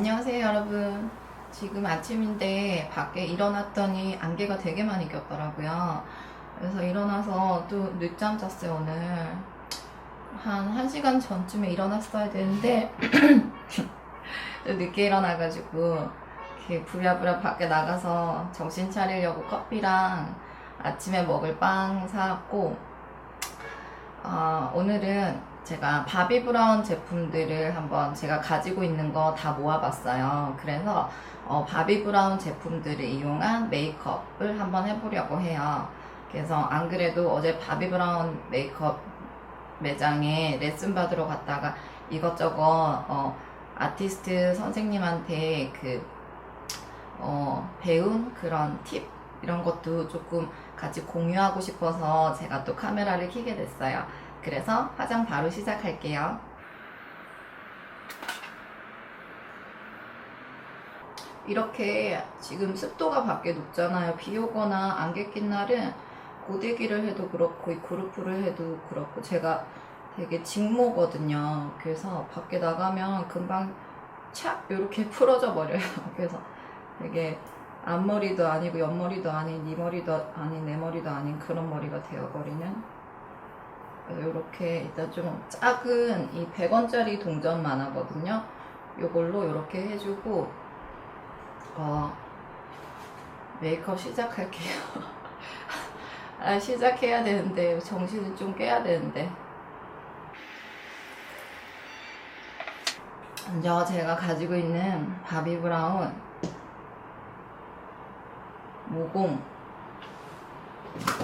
안녕하세요 여러분. 지금 아침인데 밖에 일어났더니 안개가 되게 많이 꼈더라고요. 그래서 일어나서 또 늦잠 잤어요. 오늘 한 1시간 전쯤에 일어났어야 되는데 또 늦게 일어나가지고 이렇게 부랴부랴 밖에 나가서 정신 차리려고 커피랑 아침에 먹을 빵 사왔고, 오늘은 제가 바비브라운 제품들을 한번 제가 가지고 있는 거 다 모아봤어요. 그래서 바비브라운 제품들을 이용한 메이크업을 한번 해보려고 해요. 그래서 안 그래도 어제 바비브라운 메이크업 매장에 레슨 받으러 갔다가 이것저것 아티스트 선생님한테 배운 그런 팁 이런 것도 조금 같이 공유하고 싶어서 제가 또 카메라를 켜게 됐어요. 그래서 화장 바로 시작할게요. 이렇게 지금 습도가 밖에 높잖아요. 비 오거나 안개 낀 날은 고데기를 해도 그렇고 이 그루프를 해도 그렇고 제가 되게 직모거든요. 그래서 밖에 나가면 금방 착 이렇게 풀어져 버려요. 그래서 되게 앞머리도 아니고 옆머리도 아닌 이 머리도 아닌 내 머리도 아닌 그런 머리가 되어버리는. 그래서 이렇게 일단 좀 작은 이 100원짜리 동전만 하거든요. 요걸로 이렇게 해주고 메이크업 시작할게요. 시작해야 되는데 정신을 좀 깨야 되는데. 먼저 제가 가지고 있는 바비브라운 모공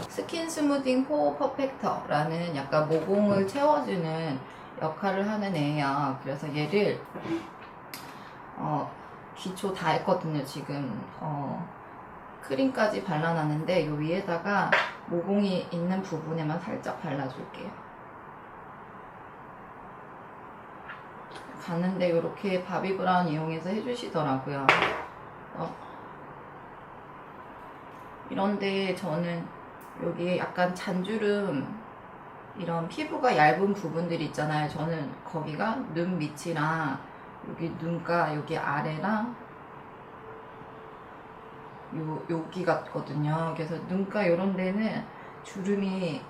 스킨 스무딩 포어 퍼펙터라는 약간 모공을 채워주는 역할을 하는 애예요. 그래서 얘를 기초 다 했거든요. 지금 크림까지 발라놨는데 요 위에다가 모공이 있는 부분에만 살짝 발라줄게요. 갔는데 이렇게 바비브라운 이용해서 해주시더라고요. 이런데 저는 여기에 약간 잔주름, 이런 피부가 얇은 부분들이 있잖아요. 저는 거기가 눈 밑이랑 여기 눈가 여기 아래랑 여기 같거든요. 그래서 눈가 이런 데는 주름이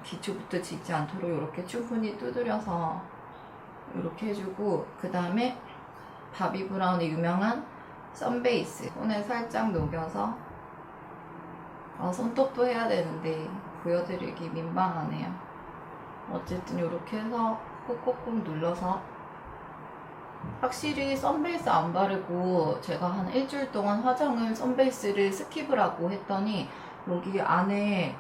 기초부터 지지 않도록 이렇게 충분히 두드려서 이렇게 해주고, 그 다음에 바비브라운의 유명한 선베이스 손에 살짝 녹여서 손톱도 해야 되는데 보여드리기 민망하네요. 어쨌든 이렇게 해서 꾹꾹꾹 눌러서, 확실히 선베이스 안 바르고 제가 한 일주일 동안 화장을 선베이스를 스킵을 하고 했더니 여기 안에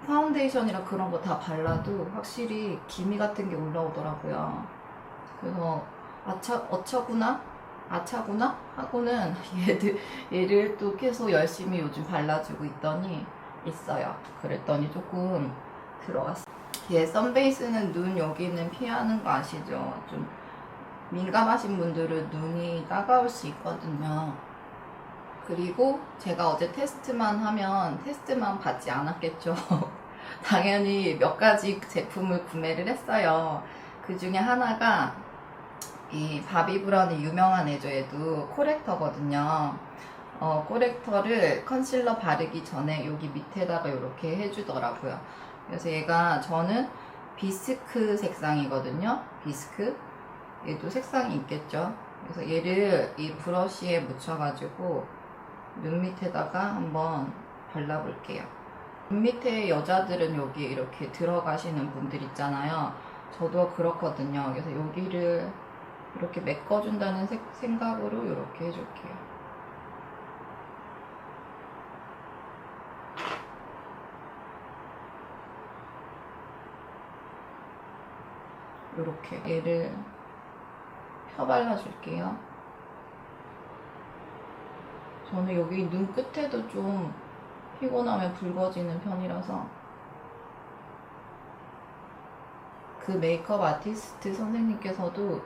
파운데이션이랑 그런 거 다 발라도 확실히 기미 같은 게 올라오더라고요. 그래서 아차구나 하고는 얘를 또 계속 열심히 요즘 발라주고 있어요. 그랬더니 조금 들어갔어요. 얘 선베이스는 눈 여기는 피하는 거 아시죠? 좀 민감하신 분들은 눈이 따가울 수 있거든요. 그리고 제가 어제 테스트만 받지 않았겠죠. 당연히 몇 가지 제품을 구매를 했어요. 그 중에 하나가 이 바비브라운이 유명한 애죠. 얘도 코렉터거든요. 코렉터를 컨실러 바르기 전에 여기 밑에다가 이렇게 해주더라고요. 그래서 저는 비스크 색상이거든요. 비스크. 얘도 색상이 있겠죠. 그래서 얘를 이 브러쉬에 묻혀가지고 눈 밑에다가 한번 발라볼게요. 눈 밑에 여자들은 여기 이렇게 들어가시는 분들 있잖아요. 저도 그렇거든요. 그래서 여기를 이렇게 메꿔준다는 생각으로 이렇게 해줄게요. 이렇게 얘를 펴 발라줄게요. 저는 여기 눈 끝에도 좀 피곤하면 붉어지는 편이라서. 그 메이크업 아티스트 선생님께서도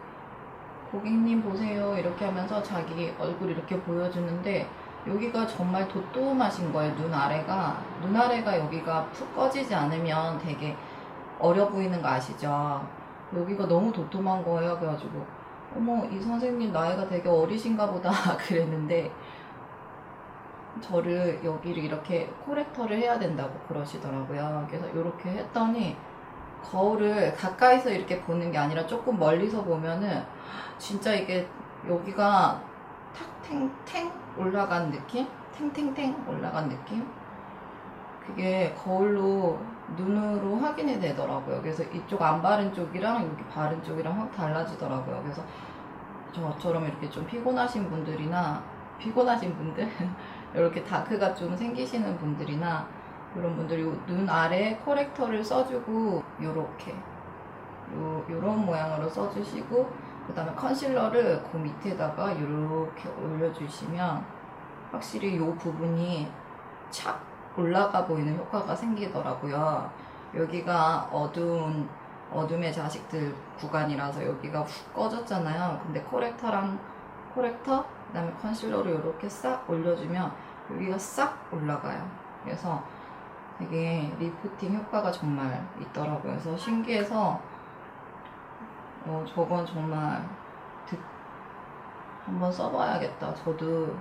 고객님 보세요 이렇게 하면서 자기 얼굴 이렇게 보여주는데 여기가 정말 도톰하신 거예요. 눈 아래가 여기가 푹 꺼지지 않으면 되게 어려 보이는 거 아시죠? 여기가 너무 도톰한 거예요. 그래가지고 어머, 이 선생님 나이가 되게 어리신가 보다 그랬는데 저를 여기를 이렇게 코렉터를 해야 된다고 그러시더라고요. 그래서 이렇게 했더니 거울을 가까이서 이렇게 보는 게 아니라 조금 멀리서 보면은 진짜 이게 여기가 탁 탱탱 올라간 느낌? 탱탱탱 올라간 느낌? 그게 거울로 눈으로 확인이 되더라고요. 그래서 이쪽 안 바른 쪽이랑 여기 바른 쪽이랑 확 달라지더라고요. 그래서 저처럼 이렇게 좀 피곤하신 분들 이렇게 다크가 좀 생기시는 분들이나 이런 분들이 눈 아래 코렉터를 써주고 요렇게 요런 모양으로 써주시고 그 다음에 컨실러를 그 밑에다가 이렇게 올려주시면 확실히 요 부분이 착 올라가 보이는 효과가 생기더라고요. 여기가 어둠의 자식들 구간이라서 여기가 훅 꺼졌잖아요. 근데 코렉터 그 다음에 컨실러를 이렇게 싹 올려주면 여기가 싹 올라가요. 그래서 되게 리프팅 효과가 정말 있더라고요. 그래서 신기해서 저건 정말 한번 써봐야겠다. 저도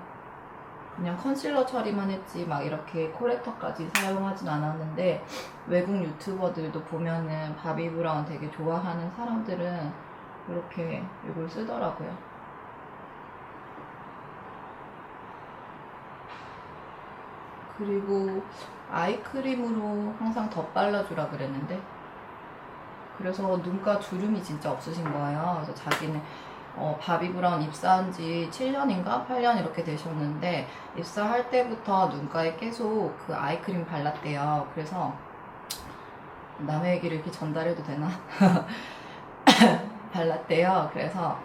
그냥 컨실러 처리만 했지 막 이렇게 코렉터까지 사용하진 않았는데 외국 유튜버들도 보면은 바비 브라운 되게 좋아하는 사람들은 이렇게 이걸 쓰더라고요. 그리고 아이크림으로 항상 덧발라주라 그랬는데 그래서 눈가 주름이 진짜 없으신 거예요. 그래서 자기는 바비 브라운 입사한 지 7년인가 8년 이렇게 되셨는데 입사할 때부터 눈가에 계속 그 아이크림 발랐대요. 그래서 남의 얘기를 이렇게 전달해도 되나? 발랐대요. 그래서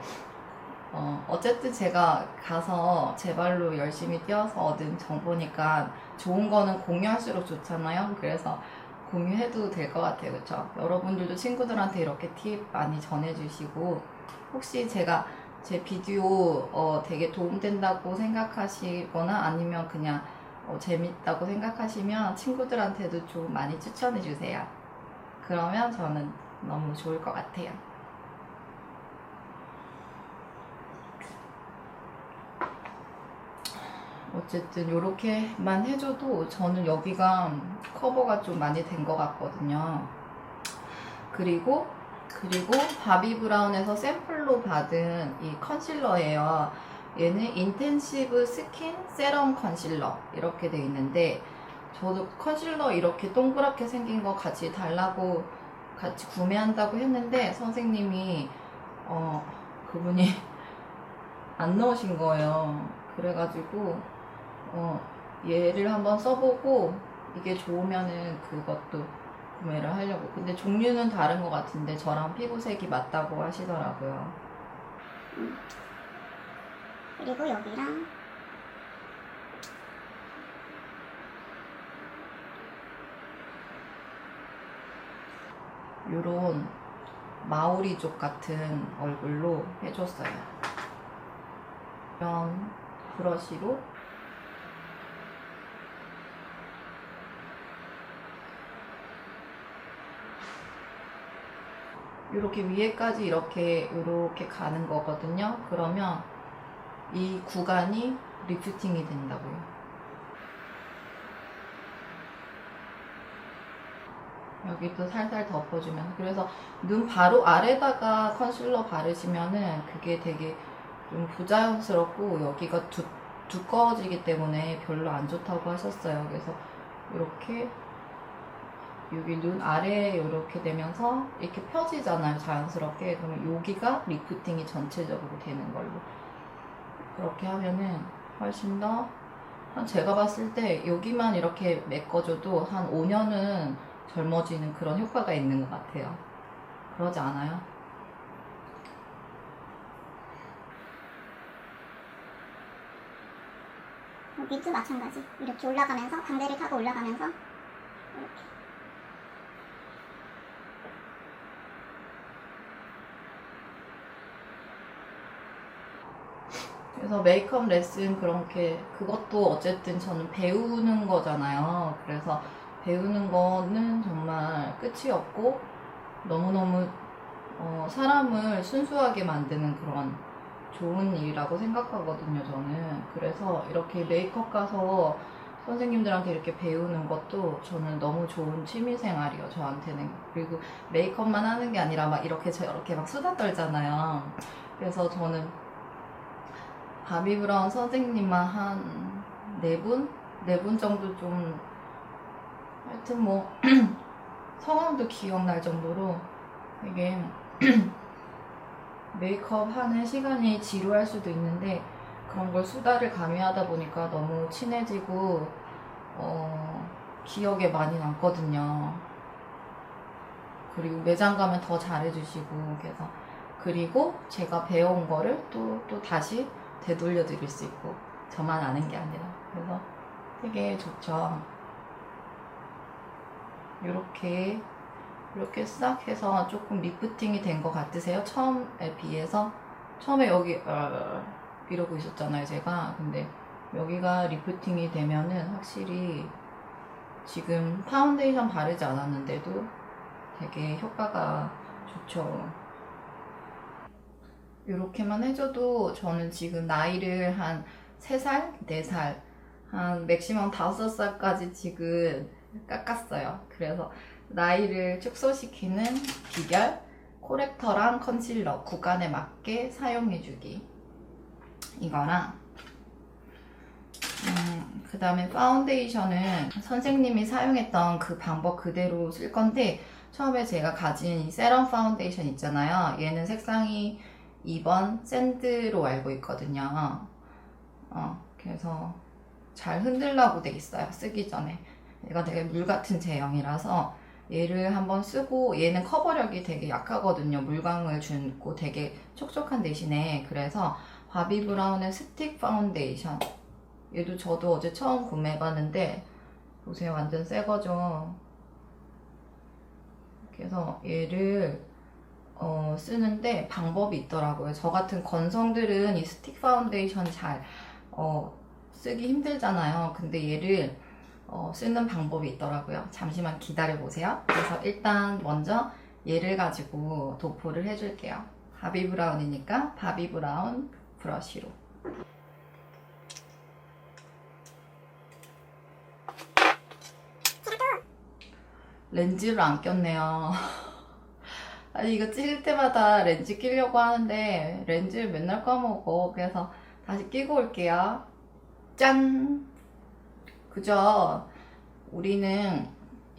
어쨌든 제가 가서 제 발로 열심히 뛰어서 얻은 정보니까 좋은 거는 공유할수록 좋잖아요. 그래서 공유해도 될 것 같아요. 그쵸? 여러분들도 친구들한테 이렇게 팁 많이 전해주시고 혹시 제가 제 비디오 되게 도움된다고 생각하시거나 아니면 그냥 재밌다고 생각하시면 친구들한테도 좀 많이 추천해주세요. 그러면 저는 너무 좋을 것 같아요. 어쨌든 이렇게만 해줘도 저는 여기가 커버가 좀 많이 된 것 같거든요. 그리고 바비 브라운에서 샘플로 받은 이 컨실러예요. 얘는 인텐시브 스킨 세럼 컨실러 이렇게 돼 있는데 저도 컨실러 이렇게 동그랗게 생긴 거 같이 달라고 같이 구매한다고 했는데 선생님이 그분이 안 넣으신 거예요. 그래가지고 얘를 한번 써보고 이게 좋으면은 그것도 구매를 하려고. 근데 종류는 다른 것 같은데 저랑 피부색이 맞다고 하시더라고요. 그리고 여기랑 요런 마오리족 같은 얼굴로 해줬어요. 이런 브러쉬로 이렇게 위에까지 이렇게 가는 거거든요. 그러면 이 구간이 리프팅이 된다고요. 여기도 살살 덮어주면 그래서 눈 바로 아래다가 컨실러 바르시면은 그게 되게 좀 부자연스럽고 여기가 두꺼워지기 때문에 별로 안 좋다고 하셨어요. 그래서 이렇게 여기 눈 아래에 이렇게 되면서 이렇게 펴지잖아요, 자연스럽게. 그러면 여기가 리프팅이 전체적으로 되는 걸로 그렇게 하면은 훨씬 더 제가 봤을 때 여기만 이렇게 메꿔줘도 한 5년은 젊어지는 그런 효과가 있는 것 같아요. 그러지 않아요? 여기도 마찬가지. 이렇게 올라가면서 광대를 타고 올라가면서 이렇게. 그래서 메이크업 레슨 그것도 어쨌든 저는 배우는 거잖아요. 그래서 배우는 거는 정말 끝이 없고 너무너무 사람을 순수하게 만드는 그런 좋은 일이라고 생각하거든요, 저는. 그래서 이렇게 메이크업 가서 선생님들한테 이렇게 배우는 것도 저는 너무 좋은 취미 생활이에요, 저한테는. 그리고 메이크업만 하는 게 아니라 막 이렇게 저렇게 막 수다 떨잖아요. 그래서 저는 바비 브라운 선생님만 한 4분? 4분 정도 좀, 하여튼 뭐, 성함도 기억날 정도로 되게 메이크업 하는 시간이 지루할 수도 있는데 그런 걸 수다를 가미하다 보니까 너무 친해지고 기억에 많이 남거든요. 그리고 매장 가면 더 잘해주시고 그래서 그리고 제가 배운 거를 또 다시 되돌려 드릴 수 있고 저만 아는 게 아니라 그래서 되게 좋죠. 이렇게 싹 해서 조금 리프팅이 된 것 같으세요? 처음에 비해서? 처음에 여기 이러고 있었잖아요, 제가. 근데 여기가 리프팅이 되면은 확실히 지금 파운데이션 바르지 않았는데도 되게 효과가 좋죠. 이렇게만 해줘도 저는 지금 나이를 한 3살, 4살, 한 맥시멈 5살까지 지금 깎았어요. 그래서 나이를 축소시키는 비결, 코렉터랑 컨실러 구간에 맞게 사용해주기 이거랑 그 다음에 파운데이션은 선생님이 사용했던 그 방법 그대로 쓸 건데 처음에 제가 가진 이 세럼 파운데이션 있잖아요. 얘는 색상이 2번 샌드로 알고 있거든요. 그래서 잘 흔들라고 돼 있어요. 쓰기 전에. 얘가 되게 물 같은 제형이라서 얘를 한번 쓰고 얘는 커버력이 되게 약하거든요. 물광을 주고 되게 촉촉한 대신에 그래서 바비 브라운의 스틱 파운데이션 얘도 저도 어제 처음 구매해봤는데 보세요. 완전 새 거죠. 그래서 얘를 쓰는데 방법이 있더라고요. 저 같은 건성들은 이 스틱 파운데이션 잘 쓰기 힘들잖아요. 근데 얘를 쓰는 방법이 있더라고요. 잠시만 기다려 보세요. 그래서 일단 먼저 얘를 가지고 도포를 해줄게요. 바비 브라운이니까 바비 브라운 브러쉬로. 렌즈를 안 꼈네요. 아니 이거 찍을 때마다 렌즈 끼려고 하는데 렌즈를 맨날 까먹어. 그래서 다시 끼고 올게요. 짠! 그죠? 우리는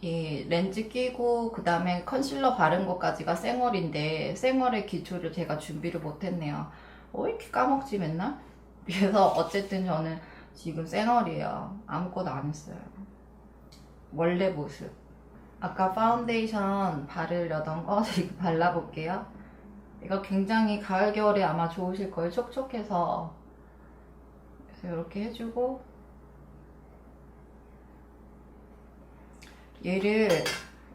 이 렌즈 끼고 그 다음에 컨실러 바른 것까지가 쌩얼인데 쌩얼의 기초를 제가 준비를 못했네요. 왜 이렇게 까먹지 맨날? 그래서 어쨌든 저는 지금 쌩얼이에요. 아무것도 안 했어요. 원래 모습. 아까 파운데이션 바르려던 거 이거 발라볼게요. 이거 굉장히 가을 겨울에 아마 좋으실 거예요. 촉촉해서. 그래서 이렇게 해주고 얘를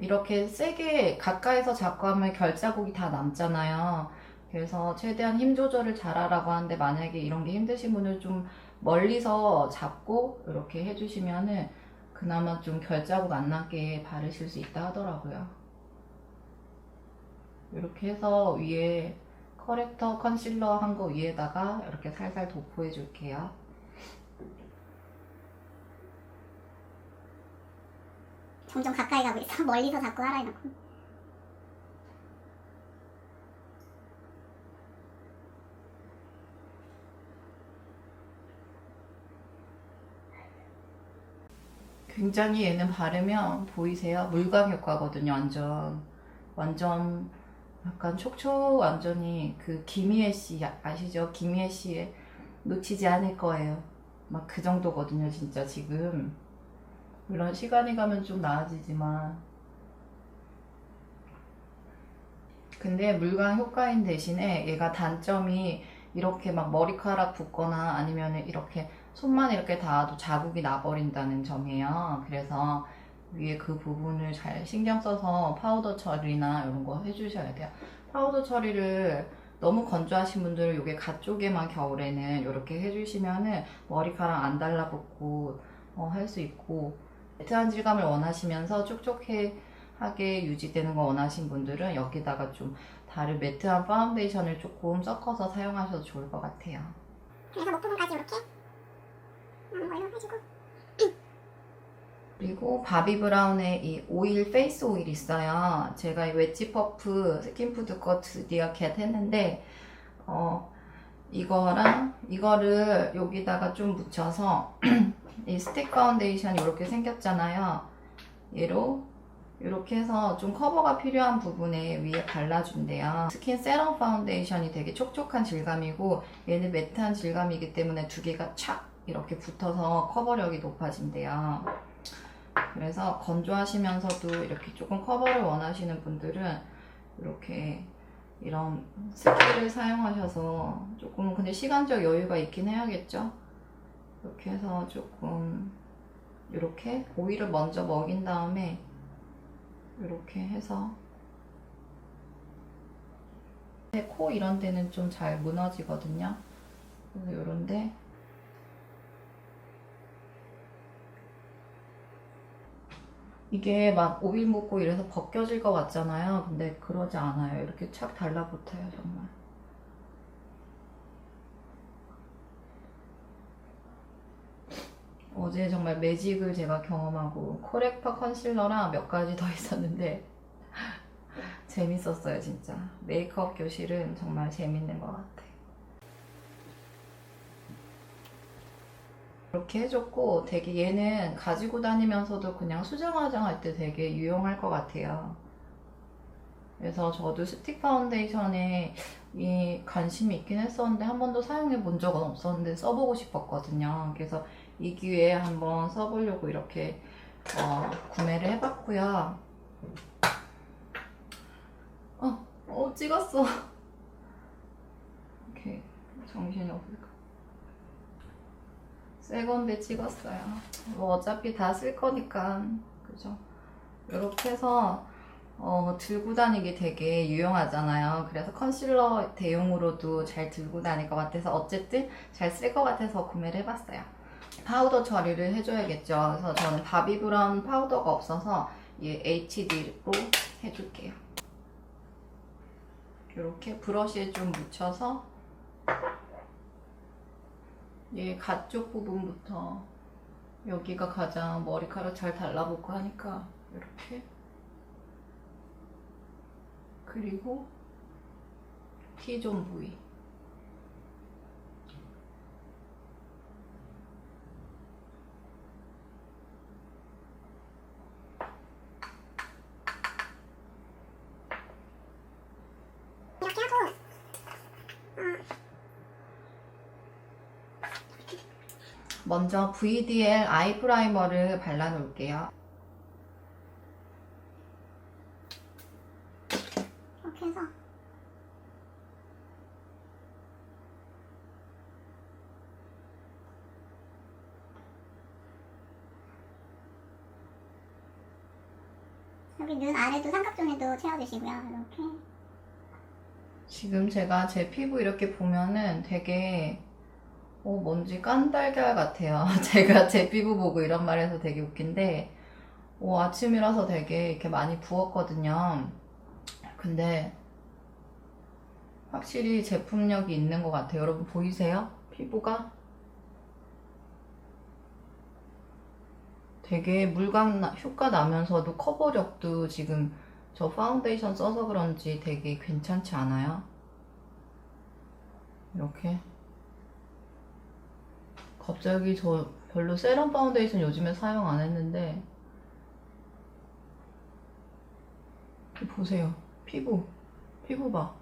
이렇게 세게 가까이서 자꾸 하면 결자국이 다 남잖아요. 그래서 최대한 힘 조절을 잘하라고 하는데 만약에 이런 게 힘드신 분은 좀 멀리서 잡고 이렇게 해주시면은 그나마 좀 결자국 안 나게 바르실 수 있다 하더라고요. 이렇게 해서 위에 커렉터 컨실러 한 거 위에다가 이렇게 살살 도포해 줄게요. 점점 가까이 가고 있어. 멀리서 자꾸 하라 해놓고. 굉장히 얘는 바르면 보이세요? 물광 효과거든요. 완전 약간 촉촉 완전히 그 김희애 씨 아시죠? 김희애 씨의 놓치지 않을 거예요. 막 그 정도거든요. 진짜 지금 물론 시간이 가면 좀 나아지지만 근데 물광 효과인 대신에 얘가 단점이 이렇게 막 머리카락 붓거나 아니면 이렇게 손만 이렇게 닿아도 자국이 나버린다는 점이에요. 그래서 위에 그 부분을 잘 신경 써서 파우더 처리나 이런 거 해주셔야 돼요. 파우더 처리를 너무 건조하신 분들은 이게 가쪽에만 겨울에는 이렇게 해주시면은 머리카락 안 달라붙고 할 수 있고 매트한 질감을 원하시면서 촉촉해 하게 유지되는 거 원하신 분들은 여기다가 좀 다른 매트한 파운데이션을 조금 섞어서 사용하셔도 좋을 것 같아요. 그래서 목 부분까지 이렇게 남은 걸로 해주고 그리고 바비 브라운의 이 오일, 페이스 오일 있어요. 제가 이 웨지 퍼프 스킨푸드 거 드디어 겟 했는데 이거랑 이거를 여기다가 좀 묻혀서 이 스틱 파운데이션이 이렇게 생겼잖아요. 얘로 이렇게 해서 좀 커버가 필요한 부분에 위에 발라준대요. 스킨 세럼 파운데이션이 되게 촉촉한 질감이고 얘는 매트한 질감이기 때문에 두 개가 착 이렇게 붙어서 커버력이 높아진대요. 그래서 건조하시면서도 이렇게 조금 커버를 원하시는 분들은 이렇게 이런 스킬을 사용하셔서 조금 근데 시간적 여유가 있긴 해야겠죠. 이렇게 해서 조금 이렇게 오일을 먼저 먹인 다음에 이렇게 해서 코 이런 데는 좀 잘 무너지거든요. 그래서 이런데 이게 막 오일 묻고 이래서 벗겨질 것 같잖아요. 근데 그러지 않아요. 이렇게 착 달라붙어요, 정말. 어제 정말 매직을 제가 경험하고 코렉터 컨실러랑 몇 가지 더 있었는데 재밌었어요, 진짜. 메이크업 교실은 정말 재밌는 것 같아요. 이렇게 해줬고 되게 얘는 가지고 다니면서도 그냥 수정 화장할 때 되게 유용할 것 같아요. 그래서 저도 스틱 파운데이션에 이 관심이 있긴 했었는데 한 번도 사용해 본 적은 없었는데 써보고 싶었거든요. 그래서 이 기회에 한번 써보려고 이렇게 구매를 해봤고요. 찍었어. 이렇게 정신이 없을까. 새 건데 찍었어요. 뭐 어차피 다 쓸 거니까 그죠? 이렇게 해서 들고 다니기 되게 유용하잖아요. 그래서 컨실러 대용으로도 잘 들고 다닐 것 같아서 어쨌든 잘 쓸 것 같아서 구매를 해봤어요. 파우더 처리를 해줘야겠죠. 그래서 저는 바비 브라운 파우더가 없어서 이 HD로 해줄게요. 이렇게 브러쉬에 좀 묻혀서 얘 가쪽 부분부터 여기가 가장 머리카락 잘 달라붙고 하니까 이렇게 그리고 T존 부위 이렇게 하고 먼저 VDL 아이 프라이머를 발라놓을게요. 이렇게 해서 여기 눈 아래도 삼각존에도 채워주시고요. 이렇게 지금 제가 제 피부 이렇게 보면은 되게 뭔지 깐달걀 같아요. 제가 제 피부 보고 이런 말 해서 되게 웃긴데 아침이라서 되게 이렇게 많이 부었거든요. 근데 확실히 제품력이 있는 것 같아요. 여러분 보이세요? 피부가 되게 물광 효과 나면서도 커버력도 지금 저 파운데이션 써서 그런지 되게 괜찮지 않아요? 이렇게 갑자기 저 별로 세럼 파운데이션 요즘에 사용 안 했는데 보세요. 피부 봐.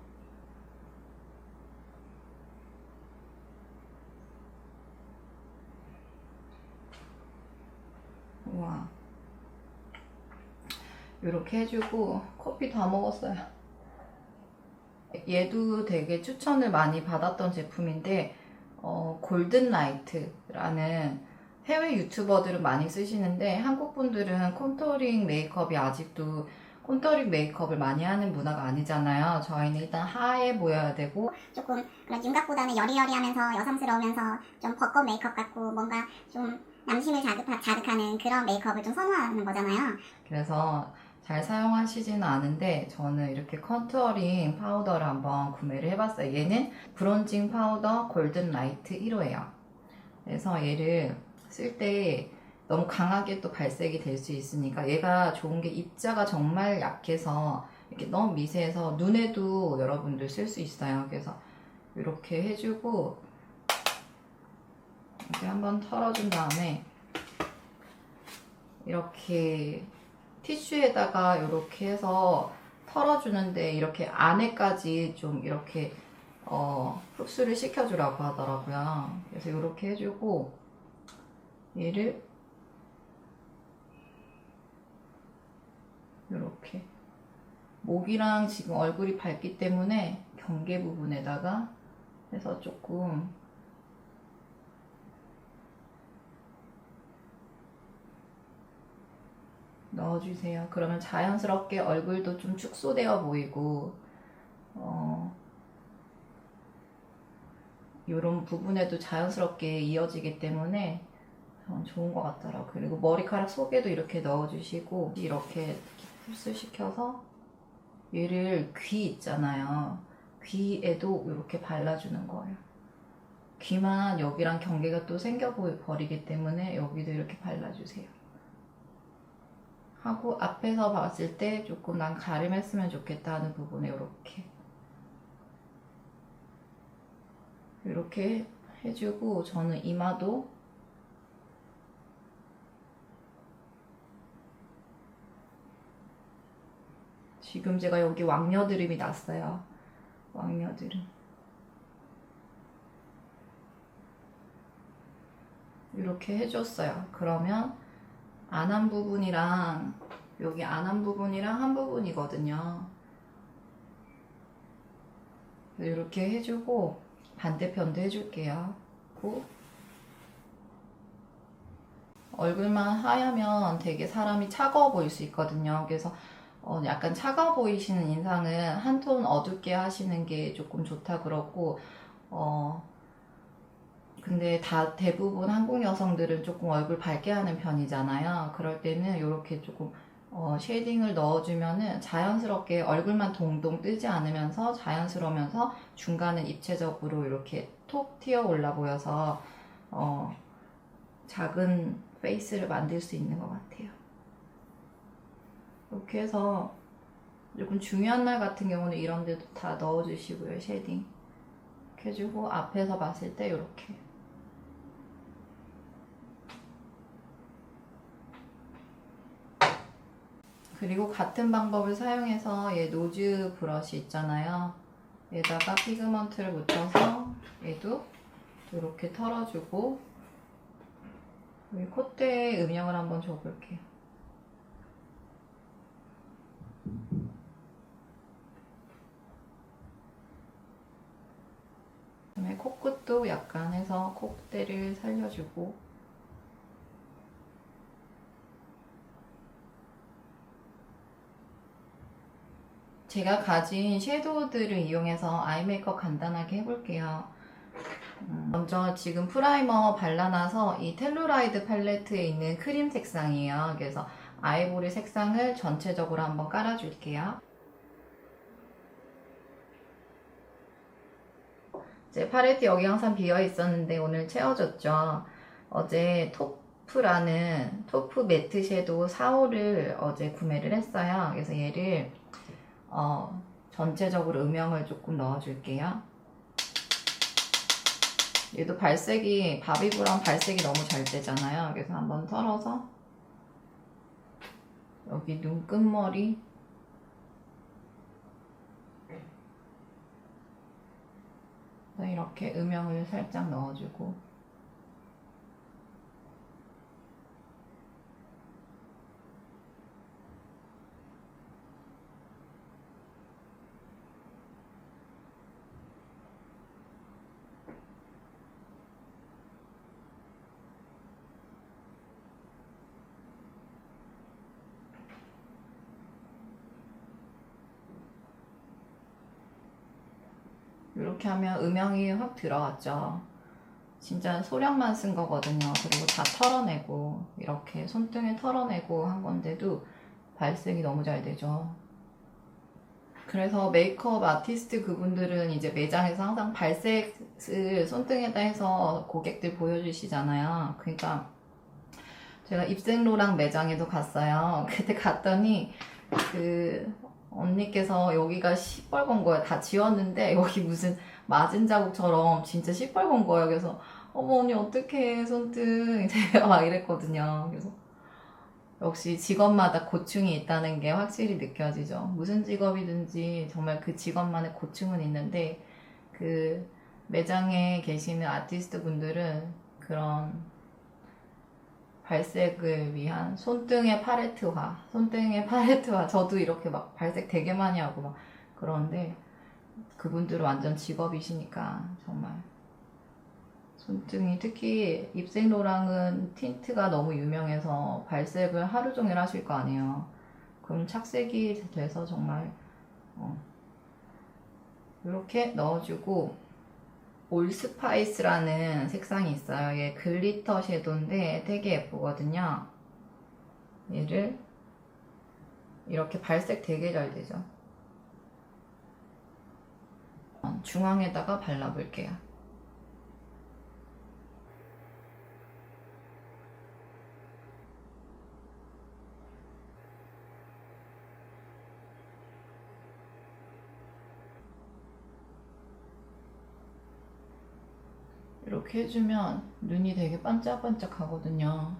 우와. 이렇게 해주고 커피 다 먹었어요. 얘도 되게 추천을 많이 받았던 제품인데 골든라이트라는 해외 유튜버들은 많이 쓰시는데 한국 분들은 콘투링 메이크업이 아직도 콘투링 메이크업을 많이 하는 문화가 아니잖아요. 저희는 일단 하얘 보여야 되고 조금 그런 윤곽보다는 여리여리하면서 여성스러우면서 좀 벚꽃 메이크업 같고 뭔가 좀 남심을 자극하는 그런 메이크업을 좀 선호하는 거잖아요. 그래서 잘 사용하시지는 않은데 저는 이렇게 컨투어링 파우더를 한번 구매를 해봤어요. 얘는 브론징 파우더 골든 라이트 1호예요. 그래서 얘를 쓸 때 너무 강하게 또 발색이 될 수 있으니까 얘가 좋은 게 입자가 정말 약해서 이렇게 너무 미세해서 눈에도 여러분들 쓸 수 있어요. 그래서 이렇게 해주고 이렇게 한번 털어준 다음에 이렇게 티슈에다가 이렇게 해서 털어주는데 이렇게 안에까지 좀 이렇게 흡수를 시켜주라고 하더라고요. 그래서 이렇게 해주고 얘를 이렇게 목이랑 지금 얼굴이 밝기 때문에 경계 부분에다가 해서 조금 넣어주세요. 그러면 자연스럽게 얼굴도 좀 축소되어 보이고 이런 부분에도 자연스럽게 이어지기 때문에 좋은 것 같더라고요. 그리고 머리카락 속에도 이렇게 넣어주시고 이렇게 흡수시켜서 얘를 귀 있잖아요. 귀에도 이렇게 발라주는 거예요. 귀만 여기랑 경계가 또 생겨버리기 때문에 여기도 이렇게 발라주세요. 하고 앞에서 봤을 때 조금 난 가림했으면 좋겠다 하는 부분에 이렇게 해주고 저는 이마도 지금 제가 여기 왕녀드림이 났어요. 왕녀드림 이렇게 해줬어요. 그러면 안한 부분이랑 여기 안한 부분이랑 한 부분이거든요. 이렇게 해주고 반대편도 해줄게요. 얼굴만 하얗면 되게 사람이 차가워 보일 수 있거든요. 그래서 약간 차가워 보이시는 인상은 한 톤 어둡게 하시는 게 조금 좋다 그러고 근데 대부분 한국 여성들은 조금 얼굴 밝게 하는 편이잖아요. 그럴 때는 이렇게 조금 쉐이딩을 넣어주면은 자연스럽게 얼굴만 동동 뜨지 않으면서 자연스러우면서 중간은 입체적으로 이렇게 톡 튀어 올라 보여서 작은 페이스를 만들 수 있는 것 같아요. 이렇게 해서 조금 중요한 날 같은 경우는 이런 데도 다 넣어주시고요. 쉐이딩 이렇게 해주고 앞에서 봤을 때 이렇게 그리고 같은 방법을 사용해서 얘 노즈 브러쉬 있잖아요. 얘다가 피그먼트를 묻혀서 얘도 이렇게 털어주고 여기 콧대에 음영을 한번 줘볼게요. 그다음에 코끝도 약간 해서 콧대를 살려주고 제가 가진 섀도우들을 이용해서 아이 메이크업 간단하게 해볼게요. 먼저 지금 프라이머 발라놔서 이 텔루라이드 팔레트에 있는 크림 색상이에요. 그래서 아이보리 색상을 전체적으로 한번 깔아줄게요. 제 팔레트 여기 항상 비어 있었는데 오늘 채워줬죠. 어제 토프 매트 섀도우 4호를 어제 구매를 했어요. 그래서 얘를 전체적으로 음영을 조금 넣어줄게요. 얘도 발색이 바비브라운 발색이 너무 잘 되잖아요. 그래서 한번 털어서 여기 눈 끝머리 이렇게 음영을 살짝 넣어주고 이렇게 하면 음영이 확 들어갔죠. 진짜 소량만 쓴 거거든요. 그리고 다 털어내고 이렇게 손등에 털어내고 한 건데도 발색이 너무 잘 되죠. 그래서 메이크업 아티스트 그분들은 이제 매장에서 항상 발색을 손등에다 해서 고객들 보여주시잖아요. 그러니까 제가 입생로랑 매장에도 갔어요. 그때 갔더니 그 언니께서 여기가 시뻘건 거예요. 다 지웠는데 여기 무슨 맞은 자국처럼 진짜 시뻘건 거예요. 그래서 어머 언니 어떡해 손등 제가 막 이랬거든요. 그래서 역시 직업마다 고충이 있다는 게 확실히 느껴지죠. 무슨 직업이든지 정말 그 직업만의 고충은 있는데 그 매장에 계시는 아티스트 분들은 그런 발색을 위한 손등의 팔레트화, 저도 이렇게 막 발색 되게 많이 하고 막 그러는데 그분들은 완전 직업이시니까 정말 손등이 특히 입생로랑은 틴트가 너무 유명해서 발색을 하루 종일 하실 거 아니에요. 그럼 착색이 돼서 정말 이렇게 넣어주고 올스파이스라는 색상이 있어요. 얘 글리터 섀도우인데 되게 예쁘거든요. 얘를 이렇게 발색 되게 잘 되죠. 중앙에다가 발라볼게요. 이렇게 해주면 눈이 되게 반짝반짝 하거든요.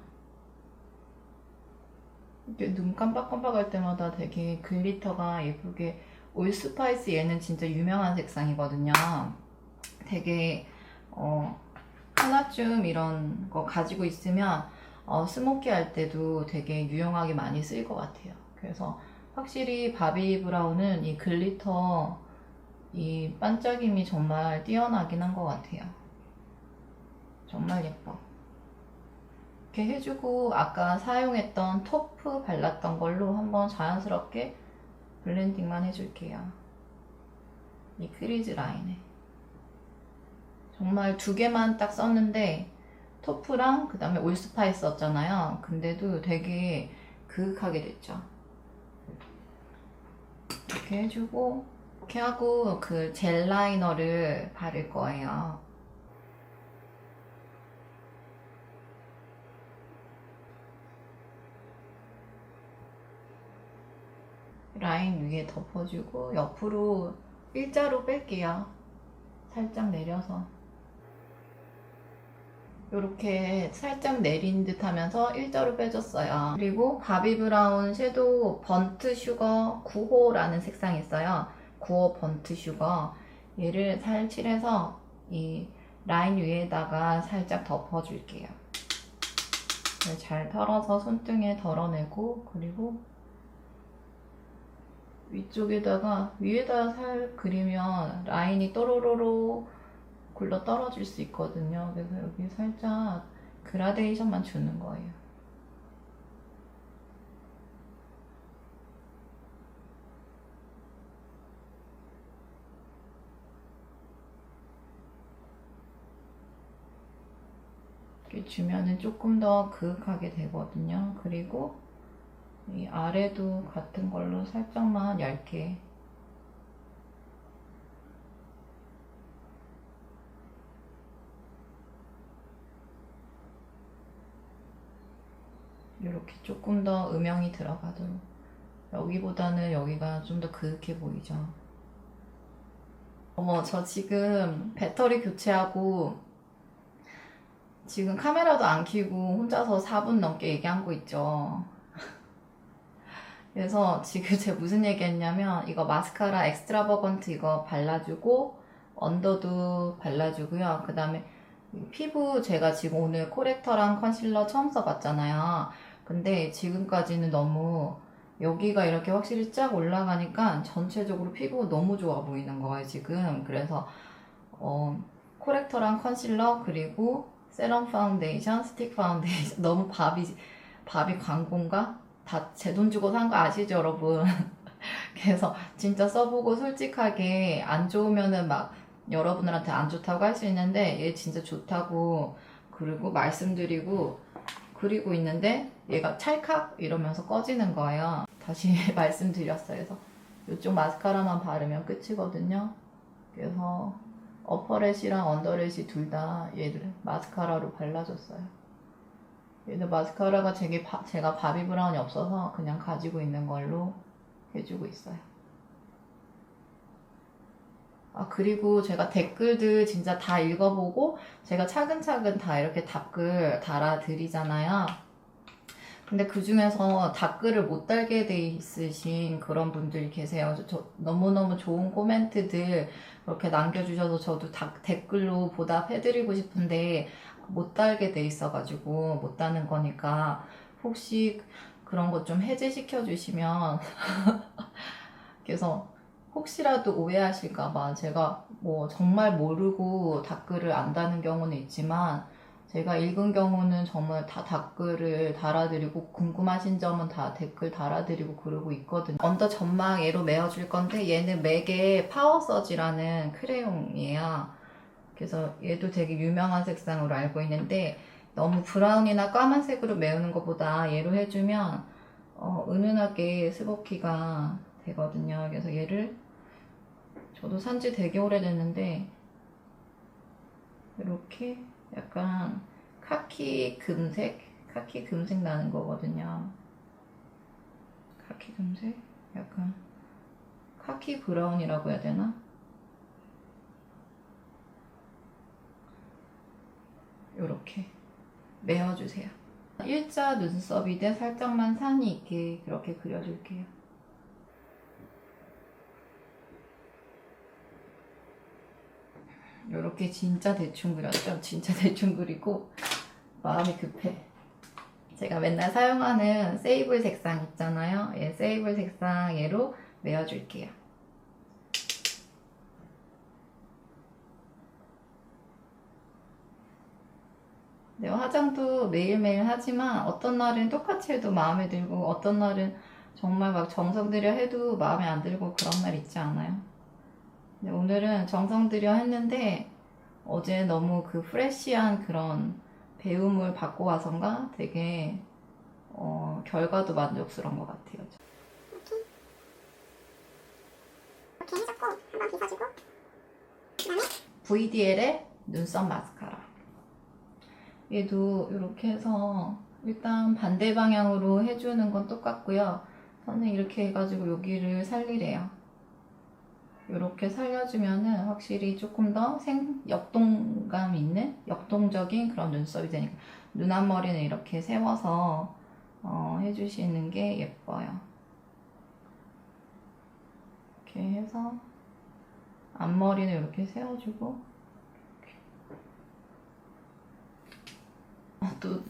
이렇게 눈 깜빡깜빡할 때마다 되게 글리터가 예쁘게 올스파이스 얘는 진짜 유명한 색상이거든요. 되게 하나쯤 이런 거 가지고 있으면 스모키 할 때도 되게 유용하게 많이 쓰일 것 같아요. 그래서 확실히 바비 브라운은 이 글리터 이 반짝임이 정말 뛰어나긴 한 것 같아요. 정말 예뻐. 이렇게 해주고 아까 사용했던 토프 발랐던 걸로 한번 자연스럽게 블렌딩만 해줄게요. 이 크리즈 라인에 정말 두 개만 딱 썼는데 토프랑 그 다음에 올스파이스 썼잖아요. 근데도 되게 그윽하게 됐죠. 이렇게 해주고 이렇게 하고 그 젤 라이너를 바를 거예요. 라인 위에 덮어주고 옆으로 일자로 뺄게요. 살짝 내려서 이렇게 살짝 내린 듯 하면서 일자로 빼줬어요. 그리고 바비 브라운 섀도우 번트 슈거 9호라는 색상이 있어요. 9호 번트 슈거 얘를 살칠해서 이 라인 위에다가 살짝 덮어줄게요. 잘 털어서 손등에 덜어내고 그리고 위에다가 살 그리면 라인이 또로로로 굴러 떨어질 수 있거든요. 그래서 여기 살짝 그라데이션만 주는 거예요. 이렇게 주면은 조금 더 그윽하게 되거든요. 그리고 이 아래도 같은 걸로 살짝만 얇게 이렇게 조금 더 음영이 들어가도록 여기보다는 여기가 좀 더 그윽해 보이죠. 어머 저 지금 배터리 교체하고 지금 카메라도 안 켜고 혼자서 4분 넘게 얘기한 거 있죠. 그래서 지금 제가 무슨 얘기 했냐면 이거 마스카라 엑스트라버건트 이거 발라주고 언더도 발라주고요. 그 다음에 피부 제가 지금 오늘 코렉터랑 컨실러 처음 써봤잖아요. 근데 지금까지는 너무 여기가 이렇게 확실히 쫙 올라가니까 전체적으로 피부가 너무 좋아 보이는 거예요 지금. 그래서 코렉터랑 컨실러 그리고 세럼 파운데이션, 스틱 파운데이션 너무 바비 광고인가? 다 제 돈 주고 산 거 아시죠 여러분? 그래서 진짜 써보고 솔직하게 안 좋으면은 막 여러분들한테 안 좋다고 할 수 있는데 얘 진짜 좋다고 그리고 말씀드리고 그리고 있는데 얘가 찰칵 이러면서 꺼지는 거예요. 다시 말씀드렸어요. 그래서 이쪽 마스카라만 바르면 끝이거든요. 그래서 어퍼렛이랑 언더렛이 둘 다 얘를 마스카라로 발라줬어요. 얘는 마스카라가 제가 바비 브라운이 없어서 그냥 가지고 있는 걸로 해주고 있어요. 아, 그리고 제가 댓글들 진짜 다 읽어보고 제가 차근차근 다 이렇게 답글 달아드리잖아요. 근데 그 중에서 댓글을 못 달게 돼 있으신 그런 분들이 계세요. 저 너무너무 좋은 코멘트들 그렇게 남겨주셔서 저도 댓글로 보답해드리고 싶은데 못 달게 돼 있어가지고 못 다는 거니까 혹시 그런 것 좀 해제시켜 주시면 그래서 혹시라도 오해하실까봐 제가 뭐 정말 모르고 댓글을 안 다는 경우는 있지만 제가 읽은 경우는 정말 다 댓글을 달아드리고 궁금하신 점은 다 댓글 달아드리고 그러고 있거든요. 언더 점막 얘로 메어줄 건데 얘는 맥의 파워서지라는 크레용이에요. 그래서 얘도 되게 유명한 색상으로 알고 있는데 너무 브라운이나 까만색으로 메우는 것보다 얘로 해주면 은은하게 스모키가 되거든요. 그래서 얘를 저도 산지 되게 오래됐는데 이렇게 약간 카키 금색 나는 거거든요. 카키 금색? 약간 카키 브라운이라고 해야 되나? 요렇게 메어주세요. 일자 눈썹인데 살짝만 산이 있게 그렇게 그려줄게요. 요렇게 진짜 대충 그렸죠? 진짜 대충 그리고 마음이 급해. 제가 맨날 사용하는 세이블 색상 있잖아요. 예, 세이블 색상 얘로 메어줄게요. 네, 화장도 매일매일 하지만 어떤 날은 똑같이 해도 마음에 들고 어떤 날은 정말 막 정성 들여 해도 마음에 안 들고 그런 날 있지 않아요? 네, 오늘은 정성 들여 했는데 어제 너무 그 프레쉬한 그런 배움을 받고 와서인가 되게 결과도 만족스러운 것 같아요. 이렇게 해줬고 한번 빗어주고 그다음에 VDL의 눈썹 마스카라. 얘도 이렇게 해서 일단 반대 방향으로 해주는 건 똑같고요. 저는 이렇게 해가지고 여기를 살리래요. 이렇게 살려주면은 확실히 조금 더 역동감 있는 역동적인 그런 눈썹이 되니까 눈 앞머리는 이렇게 세워서 해주시는 게 예뻐요. 이렇게 해서 앞머리는 이렇게 세워주고 또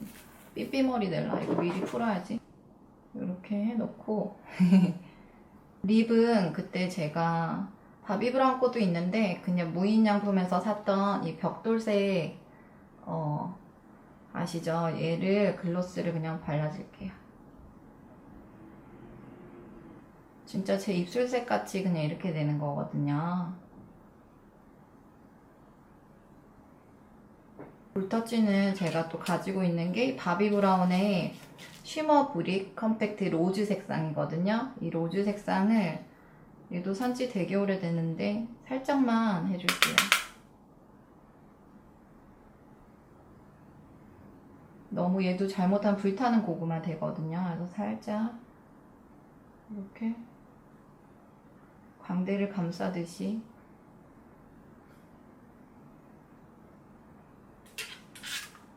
삐삐머리 낼라. 이거 미리 풀어야지. 이렇게 해놓고 립은 그때 제가 바비 브라운 거도 있는데 그냥 무인양품에서 샀던 이 벽돌색 아시죠? 얘를 글로스를 그냥 발라줄게요. 진짜 제 입술색 같이 그냥 이렇게 되는 거거든요. 볼터치는 제가 또 가지고 있는 게 바비 브라운의 쉬머 브릭 컴팩트 로즈 색상이거든요. 이 로즈 색상을 얘도 산지 되게 오래됐는데 살짝만 해줄게요. 너무 얘도 잘못하면 불타는 고구마 되거든요. 그래서 살짝 이렇게 광대를 감싸듯이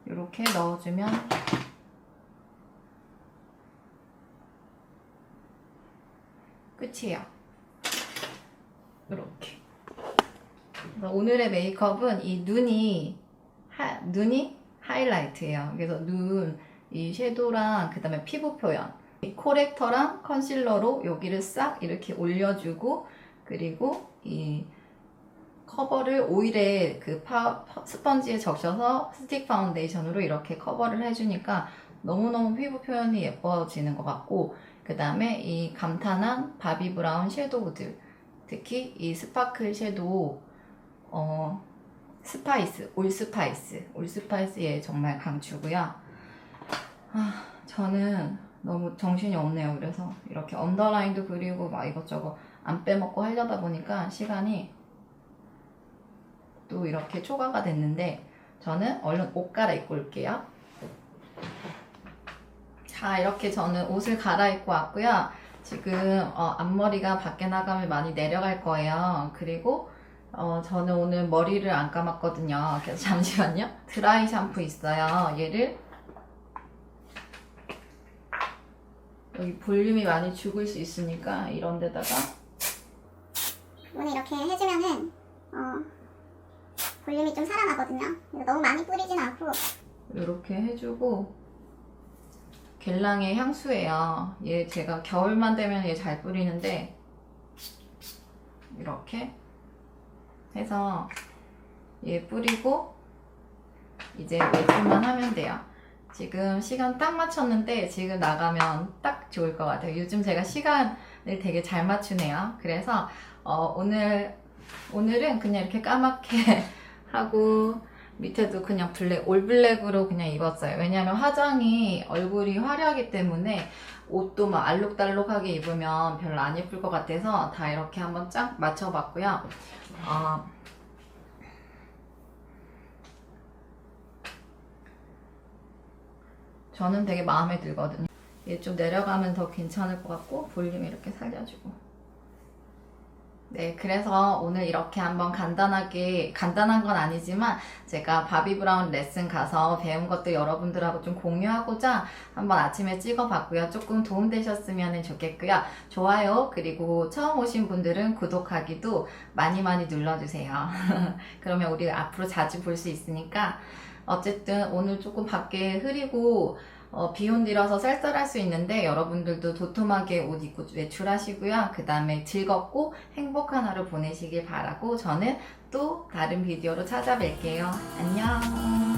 이렇게 넣어주면 끝이에요. 이렇게. 그래서 오늘의 메이크업은 이 눈이 하이라이트예요. 그래서 이 섀도우랑 그 다음에 피부 표현, 이 코렉터랑 컨실러로 여기를 싹 이렇게 올려주고 그리고 이 커버를 오일에 그 스펀지에 적셔서 스틱 파운데이션으로 이렇게 커버를 해주니까 너무너무 피부 표현이 예뻐지는 것 같고 그 다음에 이 감탄한 바비 브라운 섀도우들 특히 이 스파클 섀도우 올스파이스 얘 정말 강추고요. 저는 너무 정신이 없네요. 그래서 이렇게 언더라인도 그리고 막 이것저것 안 빼먹고 하려다 보니까 시간이 또 이렇게 초과가 됐는데 저는 얼른 옷 갈아입고 올게요. 자, 이렇게 저는 옷을 갈아입고 왔고요. 지금 앞머리가 밖에 나가면 많이 내려갈 거예요. 그리고 저는 오늘 머리를 안 감았거든요. 그래서 잠시만요. 드라이 샴푸 있어요. 얘를 여기 볼륨이 많이 죽을 수 있으니까 이런 데다가 오늘 이렇게 해주면은 볼륨이 좀 살아나거든요. 그래서 너무 많이 뿌리진 않고 이렇게 해주고 겔랑의 향수예요. 얘 제가 겨울만 되면 얘 잘 뿌리는데 이렇게 해서 얘 뿌리고 이제 웨트만 하면 돼요. 지금 시간 딱 맞췄는데 지금 나가면 딱 좋을 것 같아요. 요즘 제가 시간을 되게 잘 맞추네요. 그래서 오늘은 그냥 이렇게 까맣게 하고 밑에도 그냥 올 블랙으로 그냥 입었어요. 왜냐면 화장이 얼굴이 화려하기 때문에 옷도 막 알록달록하게 입으면 별로 안 예쁠 것 같아서 다 이렇게 한번 쫙 맞춰봤고요. 저는 되게 마음에 들거든요. 얘 좀 내려가면 더 괜찮을 것 같고 볼륨 이렇게 살려주고. 네, 그래서 오늘 이렇게 한번 간단한 건 아니지만 제가 바비 브라운 레슨 가서 배운 것도 여러분들하고 좀 공유하고자 한번 아침에 찍어봤고요. 조금 도움되셨으면 좋겠고요. 좋아요, 그리고 처음 오신 분들은 구독하기도 많이 눌러주세요. 그러면 우리 앞으로 자주 볼 수 있으니까. 어쨌든 오늘 조금 밖에 흐리고 비 온 뒤라서 쌀쌀할 수 있는데 여러분들도 도톰하게 옷 입고 외출하시고요. 그 다음에 즐겁고 행복한 하루 보내시길 바라고 저는 또 다른 비디오로 찾아뵐게요. 안녕.